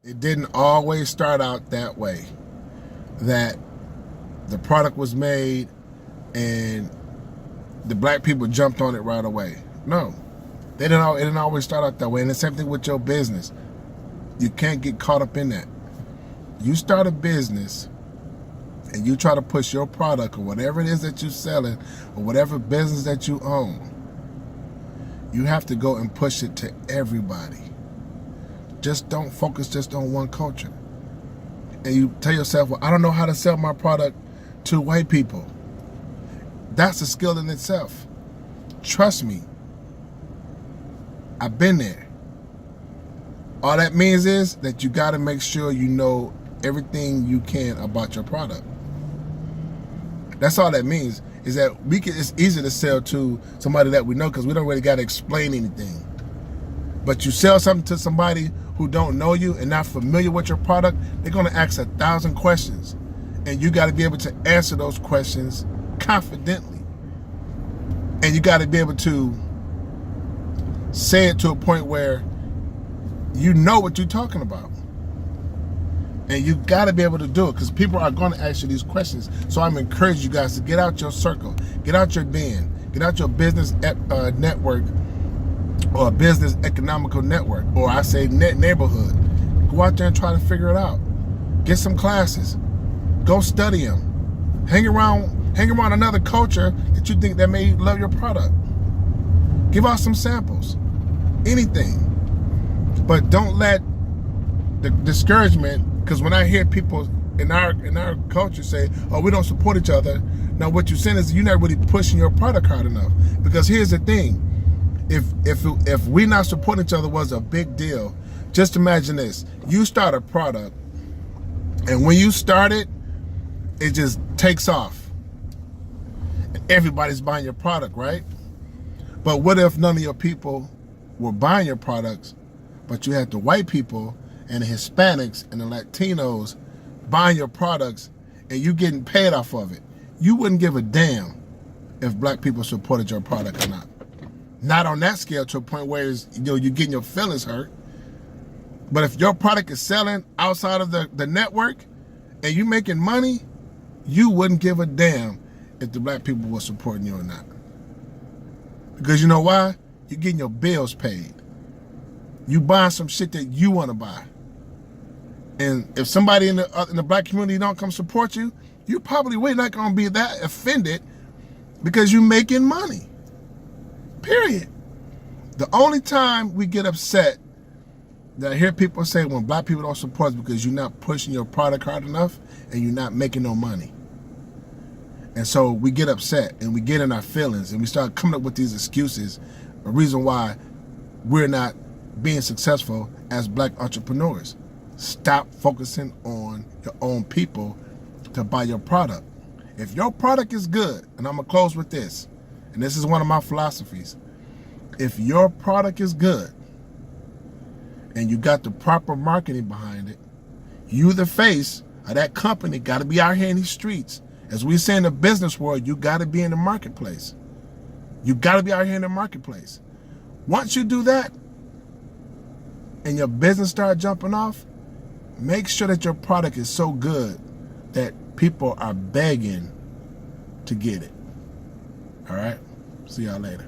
It didn't always start out that way, that the product was made and the black people jumped on it right away. No, it didn't always start out that way. And the same thing with your business. You can't get caught up in that. You start a business and you try to push your product or whatever it is that you're selling or whatever business that you own, you have to go and push it to everybody. Just don't focus just on one culture. And you tell yourself, well, I don't know how to sell my product to white people. That's a skill in itself. Trust me. I've been there. All that means is that you got to make sure you know everything you can about your product. That's all that means, is that it's easy to sell to somebody that we know because we don't really got to explain anything. But you sell something to somebody who don't know you and not familiar with your product, they're going to ask 1,000 questions. And you got to be able to answer those questions confidently. And you got to be able to say it to a point where you know what you're talking about. And you got to be able to do it because people are going to ask you these questions. So I'm encouraging you guys to get out your circle, get out your den, get out your business network or a business economical network, or I say neighborhood. Go out there and try to figure it out. Get some classes. Go study them. Hang around another culture that you think that may love your product. Give out some samples. Anything. But don't let the discouragement, because when I hear people in our culture say, oh, we don't support each other. Now what you're saying is you're not really pushing your product hard enough. Because here's the thing. If we not supporting each other was a big deal, just imagine this. You start a product, and when you start it, it just takes off. And everybody's buying your product, right? But what if none of your people were buying your products, but you had the white people and the Hispanics and the Latinos buying your products and you getting paid off of it? You wouldn't give a damn if black people supported your product or not. Not on that scale to a point where you're getting your feelings hurt. But if your product is selling outside of the network and you making money, you wouldn't give a damn if the black people were supporting you or not. Because you know why? You're getting your bills paid. You buying some shit that you want to buy. And if somebody in the black community don't come support you, you probably really not going to be that offended because you're making money. Period. The only time we get upset that I hear people say when black people don't support us because you're not pushing your product hard enough and you're not making no money. And so we get upset and we get in our feelings and we start coming up with these excuses, a reason why we're not being successful as black entrepreneurs. Stop focusing on your own people to buy your product. If your product is good, and I'm going to close with this, and this is one of my philosophies. If your product is good and you got the proper marketing behind it, you the face of that company got to be out here in these streets. As we say in the business world, you got to be in the marketplace. You got to be out here in the marketplace. Once you do that and your business start jumping off, make sure that your product is so good that people are begging to get it. All right? See y'all later.